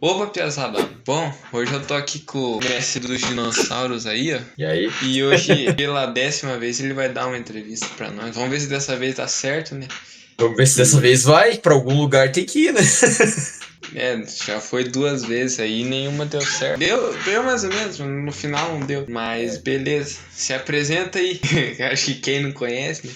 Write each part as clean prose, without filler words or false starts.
Opa, piazada. Bom, hoje eu tô aqui com o mestre dos dinossauros aí, ó. E aí? E hoje, pela 10ª vez, ele vai dar uma entrevista pra nós. Vamos ver se dessa vez tá certo, né? Vamos ver se dessa E, vez vai. Pra algum lugar tem que ir, né? já foi 2 vezes aí e nenhuma deu certo. Deu mais ou menos, no final não deu. Mas beleza, se apresenta aí. Acho que quem não conhece, né?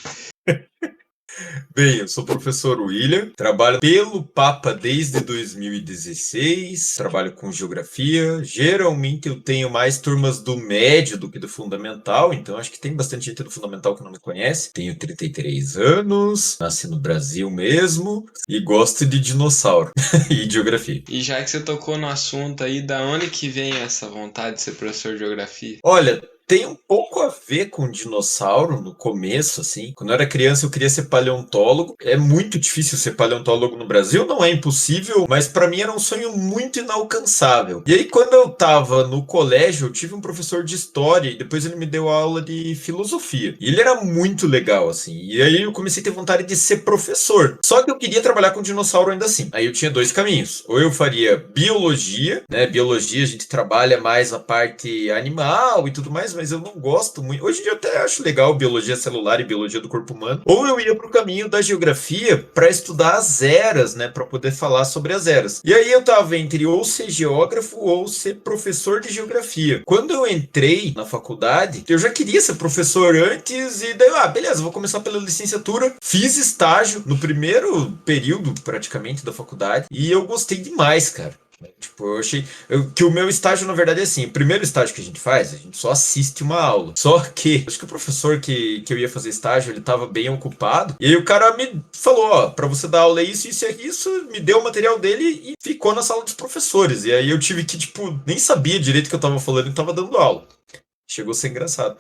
Bem, eu sou o professor William, trabalho pelo Papa desde 2016, trabalho com geografia. Geralmente eu tenho mais turmas do médio do que do fundamental, então acho que tem bastante gente do fundamental que não me conhece. Tenho 33 anos, nasci no Brasil mesmo e gosto de dinossauro e de geografia. E já que você tocou no assunto aí, da onde que vem essa vontade de ser professor de geografia? Olha, tem um pouco a ver com dinossauro no começo, assim. Quando eu era criança, eu queria ser paleontólogo. É muito difícil ser paleontólogo no Brasil, não é impossível, mas para mim era um sonho muito inalcançável. E aí, quando eu tava no colégio, eu tive um professor de história e depois ele me deu aula de filosofia. E ele era muito legal, assim. E aí eu comecei a ter vontade de ser professor. Só que eu queria trabalhar com dinossauro ainda assim. Aí eu tinha dois caminhos. Ou eu faria biologia, né? Biologia a gente trabalha mais a parte animal e tudo mais, mas eu não gosto muito. Hoje em dia eu até acho legal biologia celular e biologia do corpo humano. Ou eu ia para o caminho da geografia para estudar as eras, né, para poder falar sobre as eras. E aí eu tava entre ou ser geógrafo ou ser professor de geografia. Quando eu entrei na faculdade, eu já queria ser professor antes e daí, beleza, vou começar pela licenciatura. Fiz estágio no primeiro período, praticamente, da faculdade e eu gostei demais, cara. Tipo, eu achei que o meu estágio, na verdade, é assim: o primeiro estágio que a gente faz, a gente só assiste uma aula. Só que, acho que o professor que eu ia fazer estágio, ele tava bem ocupado. E aí o cara me falou: ó, pra você dar aula é isso, isso e isso. Me deu o material dele e ficou na sala dos professores. E aí eu tive que, tipo, nem sabia direito o que eu tava falando e tava dando aula. Chegou a ser engraçado.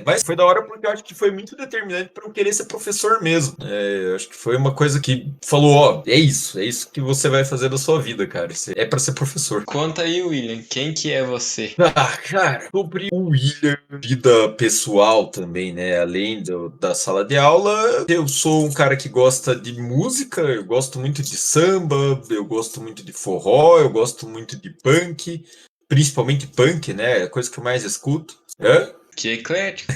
Mas foi da hora porque eu acho que foi muito determinante para eu querer ser professor mesmo. Eu acho que foi uma coisa que falou, ó, é isso que você vai fazer da sua vida, cara. É para ser professor. Conta aí, William, quem que é você? Cara, sobre o William, vida pessoal também, né? Além da sala de aula, eu sou um cara que gosta de música, eu gosto muito de samba, eu gosto muito de forró, eu gosto muito de punk, principalmente punk, né? É a coisa que eu mais escuto. Hã? Que eclético.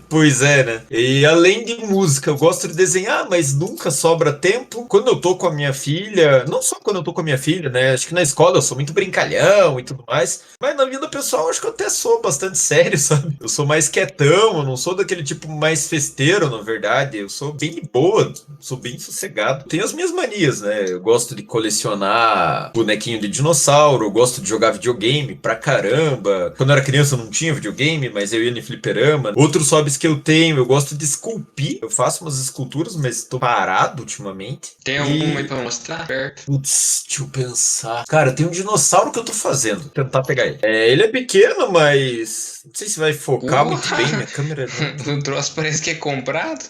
Pois é, né? E além de música, eu gosto de desenhar, mas nunca sobra tempo. Quando eu tô com a minha filha, não só quando eu tô com a minha filha, né? Acho que na escola eu sou muito brincalhão e tudo mais, mas na vida pessoal acho que eu até sou bastante sério, sabe? Eu sou mais quietão, eu não sou daquele tipo mais festeiro, na verdade. Eu sou bem de boa, sou bem sossegado. Tenho as minhas manias, né? Eu gosto de colecionar bonequinho de dinossauro, eu gosto de jogar videogame pra caramba. Quando eu era criança eu não tinha videogame, mas eu ia no fliperama. Outros hobbies que eu tenho, eu gosto de esculpir. Eu faço umas esculturas, mas estou parado ultimamente. Tem alguma aí E. pra mostrar? Perto. Putz, deixa eu pensar. Cara, tem um dinossauro que eu tô fazendo. Vou tentar pegar ele. Ele é pequeno, mas. Não sei se vai focar muito Porra! bem. Minha câmera não. O troço parece que é comprado.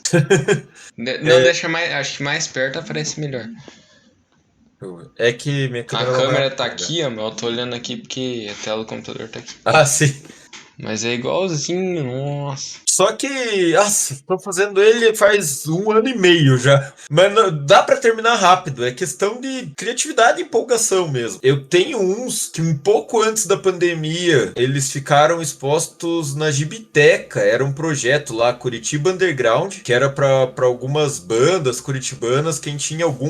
Não, É, deixa mais. Acho que mais perto aparece melhor. é que minha A câmera não vai câmera tá apagar. aqui, ó, mas eu tô olhando aqui porque a tela do computador tá aqui. Ah, sim. Mas é igualzinho, nossa. Só que, nossa, tô fazendo ele faz 1 ano e meio já. Mas dá pra terminar rápido. É questão de criatividade e empolgação mesmo. Eu tenho uns que um pouco antes da pandemia, eles ficaram expostos na Gibiteca. Era um projeto lá, Curitiba Underground, que era pra algumas bandas curitibanas. Quem tinha algum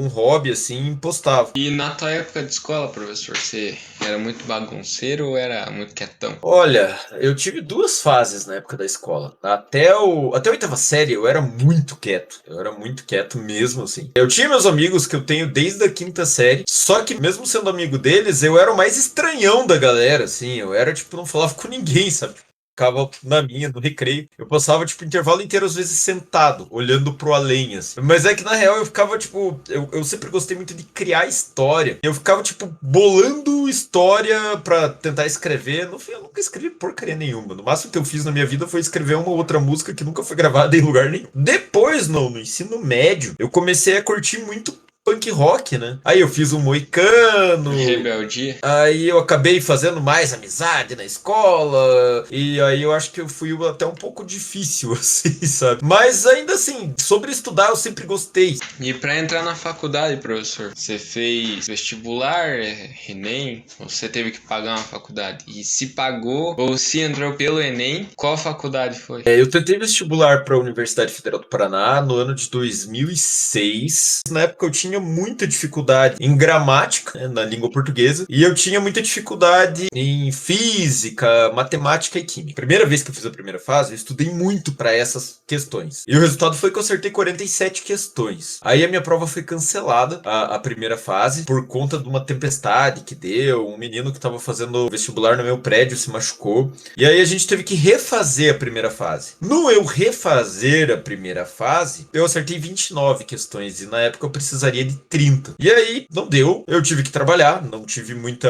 hobby assim, postava. E na tua época de escola, professor, você era muito bagunceiro ou era muito quietão? Olha, eu tive duas fases na época da escola. Até a oitava série eu era muito quieto. Eu era muito quieto mesmo, assim. Eu tinha meus amigos que eu tenho desde a quinta série. Só que mesmo sendo amigo deles, eu era o mais estranhão da galera, assim. Eu era, tipo, não falava com ninguém, sabe? Ficava na minha, no recreio. Eu passava, tipo, o intervalo inteiro, às vezes, sentado, olhando pro além, assim. Mas é que, na real, eu ficava, tipo... Eu sempre gostei muito de criar história. Eu ficava, tipo, bolando história pra tentar escrever. No fim, eu nunca escrevi porcaria nenhuma. No máximo que eu fiz na minha vida foi escrever uma outra música que nunca foi gravada em lugar nenhum. Depois, no ensino médio, eu comecei a curtir muito punk rock, né? Aí eu fiz um moicano. Rebeldia. Aí eu acabei fazendo mais amizade na escola. E aí eu acho que eu fui até um pouco difícil, assim, sabe? Mas ainda assim, sobre estudar eu sempre gostei. E pra entrar na faculdade, professor, você fez vestibular, Enem, ou você teve que pagar uma faculdade? E se pagou, ou se entrou pelo Enem, qual faculdade foi? Eu tentei vestibular para a Universidade Federal do Paraná no ano de 2006. Na época eu tinha muita dificuldade em gramática, né, na língua portuguesa, e eu tinha muita dificuldade em física, matemática e química. Primeira vez que eu fiz a primeira fase, eu estudei muito para essas questões. E o resultado foi que eu acertei 47 questões. Aí a minha prova foi cancelada, a primeira fase, por conta de uma tempestade que deu. Um menino que estava fazendo vestibular no meu prédio se machucou. E aí a gente teve que refazer a primeira fase. No eu refazer a primeira fase, eu acertei 29 questões e na época eu precisaria de 30. E aí não deu, eu tive que trabalhar, não tive muito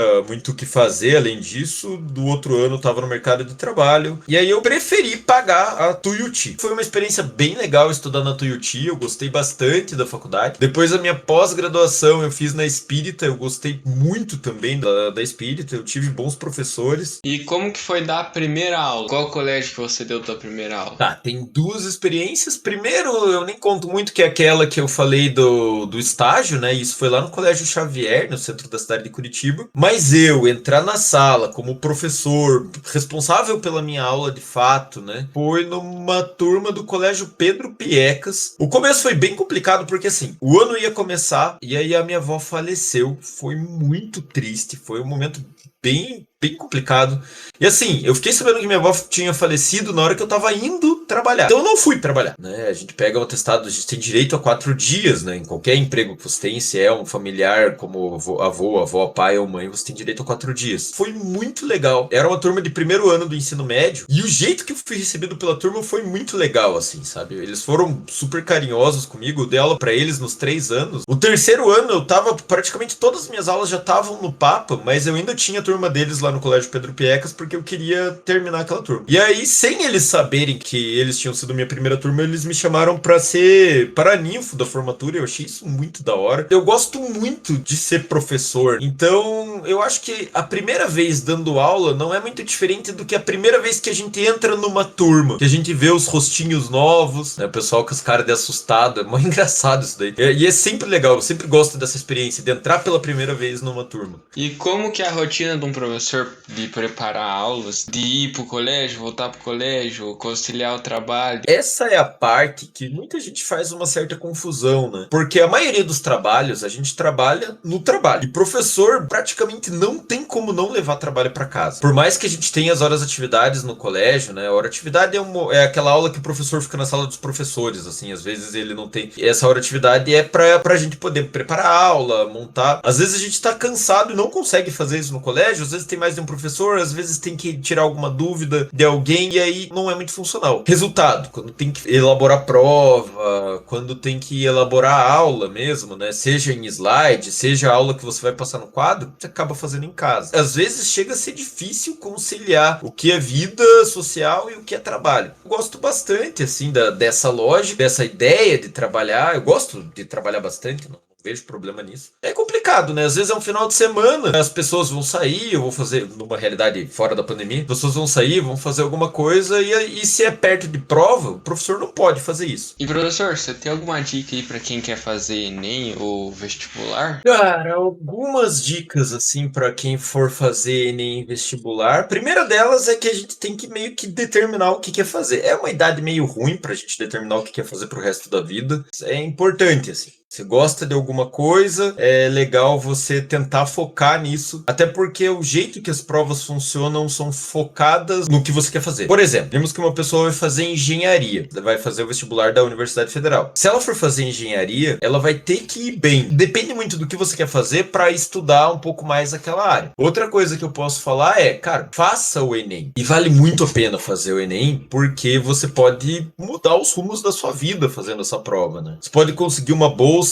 o que fazer além disso. Do outro ano eu estava no mercado de trabalho e aí eu preferi pagar a Tuiuti. Foi uma experiência bem legal estudar na Tuiuti, eu gostei bastante da faculdade. Depois a minha pós-graduação eu fiz na Espírita, eu gostei muito também da Espírita, eu tive bons professores. E como que foi dar a primeira aula? Qual colégio que você deu tua primeira aula? Tá, tem duas experiências. Primeiro, eu nem conto muito, que é aquela que eu falei do estágio, né? Isso foi lá no Colégio Xavier, no centro da cidade de Curitiba. Mas eu entrar na sala como professor, responsável pela minha aula de fato, né? Foi numa turma do Colégio Pedro Piecas. O começo foi bem complicado, porque assim, o ano ia começar e aí a minha avó faleceu. Foi muito triste, foi um momento bem complicado. E assim, eu fiquei sabendo que minha avó tinha falecido na hora que eu tava indo trabalhar. Então eu não fui trabalhar, né? A gente pega o atestado, a gente tem direito a 4 dias, né? Em qualquer emprego que você tem, se é um familiar como avô, pai ou mãe, você tem direito a 4 dias. Foi muito legal. Era uma turma de primeiro ano do ensino médio e o jeito que eu fui recebido pela turma foi muito legal, assim, sabe? Eles foram super carinhosos comigo, eu dei aula pra eles nos 3 anos. O terceiro ano eu tava, praticamente todas as minhas aulas já estavam no Papa, mas eu ainda tinha a turma deles lá no Colégio Pedro Piecas porque eu queria terminar aquela turma. E aí, sem eles saberem que eles tinham sido minha primeira turma, eles me chamaram pra ser paraninfo da formatura. Eu achei isso muito da hora. Eu gosto muito de ser professor, então eu acho que a primeira vez dando aula não é muito diferente do que a primeira vez que a gente entra numa turma, que a gente vê os rostinhos novos, né? O pessoal com as caras de assustado. É muito engraçado isso daí. E é sempre legal, eu sempre gosto dessa experiência de entrar pela primeira vez numa turma. E como que é a rotina de um professor de preparar aulas, de ir pro colégio, voltar pro colégio, conciliar o trabalho? Essa é a parte que muita gente faz uma certa confusão, né? Porque a maioria dos trabalhos, a gente trabalha no trabalho. E professor praticamente não tem como não levar trabalho para casa. Por mais que a gente tenha as horas atividades no colégio, né? A hora atividade é aquela aula que o professor fica na sala dos professores, assim. Às vezes ele não tem... Essa hora atividade é pra gente poder preparar a aula, montar. Às vezes a gente tá cansado e não consegue fazer isso no colégio. Às vezes tem mais de um professor, às vezes tem que tirar alguma dúvida de alguém e aí não é muito funcional. Resultado, quando tem que elaborar prova, quando tem que elaborar a aula mesmo, né? Seja em slide, seja a aula que você vai passar no quadro, você acaba fazendo em casa. Às vezes chega a ser difícil conciliar o que é vida social e o que é trabalho. Eu gosto bastante, assim, dessa lógica, dessa ideia de trabalhar. Eu gosto de trabalhar bastante, não vejo problema nisso. É complicado, né? Às vezes é um final de semana, as pessoas vão sair, eu vou fazer, numa realidade fora da pandemia, as pessoas vão sair, vão fazer alguma coisa e se é perto de prova, o professor não pode fazer isso. E professor, você tem alguma dica aí pra quem quer fazer Enem ou vestibular? Cara, algumas dicas assim pra quem for fazer Enem vestibular. Primeira delas é que a gente tem que meio que determinar o que quer fazer. É uma idade meio ruim pra gente determinar o que quer fazer pro resto da vida. É importante assim. Você gosta de alguma coisa, é legal você tentar focar nisso, até porque o jeito que as provas funcionam são focadas no que você quer fazer. Por exemplo, vemos que uma pessoa vai fazer engenharia, vai fazer o vestibular da Universidade Federal. Se ela for fazer engenharia, ela vai ter que ir bem. Depende muito do que você quer fazer para estudar um pouco mais aquela área. Outra coisa que eu posso falar é, cara, faça o Enem. E vale muito a pena fazer o Enem, porque você pode mudar os rumos da sua vida fazendo essa prova, né? Você pode conseguir uma bolsa.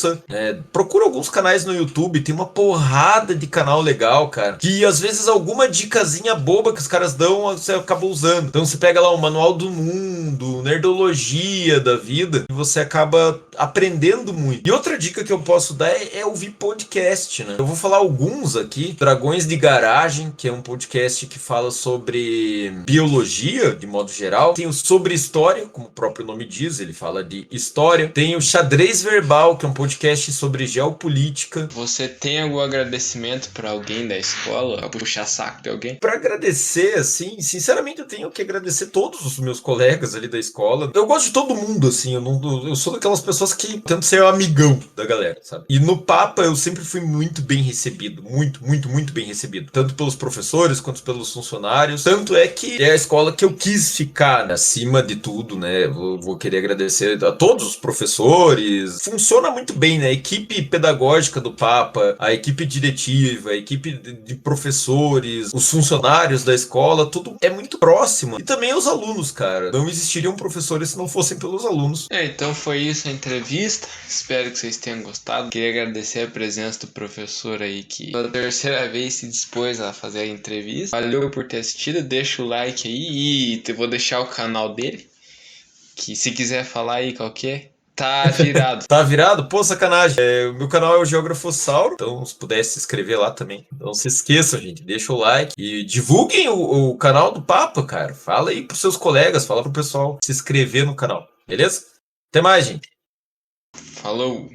Procura alguns canais no YouTube, tem uma porrada de canal legal, cara, que às vezes alguma dicasinha boba que os caras dão, você acaba usando. Então você pega lá o Manual do Mundo, no nerdologia da vida, e você acaba aprendendo muito. E outra dica que eu posso dar é ouvir podcast, né? Eu vou falar alguns aqui. Dragões de Garagem, que é um podcast que fala sobre biologia, de modo geral. Tem o Sobre História, como o próprio nome diz, ele fala de história. Tem o Xadrez Verbal, que é um podcast sobre geopolítica. Você tem algum agradecimento pra alguém da escola? Pra puxar saco de alguém? Pra agradecer, assim, sinceramente eu tenho que agradecer todos os meus colegas ali da escola. Eu gosto de todo mundo, assim, eu sou daquelas pessoas que tento ser o amigão da galera, sabe? E no Papa eu sempre fui muito bem recebido, muito bem recebido. Tanto pelos professores quanto pelos funcionários. Tanto é que é a escola que eu quis ficar, né, acima de tudo, né? Vou querer agradecer a todos os professores. Funciona muito bem, né? A equipe pedagógica do Papa, a equipe diretiva, a equipe de professores, os funcionários da escola, tudo é muito próximo. E também os alunos, cara. Não existiriam professores se não fossem pelos alunos. Então foi isso a entrevista. Espero que vocês tenham gostado. Queria agradecer a presença do professor aí que pela terceira vez se dispôs a fazer a entrevista. Valeu por ter assistido. Deixa o like aí e vou deixar o canal dele. Que se quiser falar aí qual que é, tá virado. Tá virado? Pô, sacanagem. O meu canal é o Geografossauro, então se pudesse se inscrever lá também. Não se esqueçam, gente. Deixa o like e divulguem o canal do Papa, cara. Fala aí pros seus colegas, fala pro pessoal se inscrever no canal, beleza? Até mais, gente. Falou!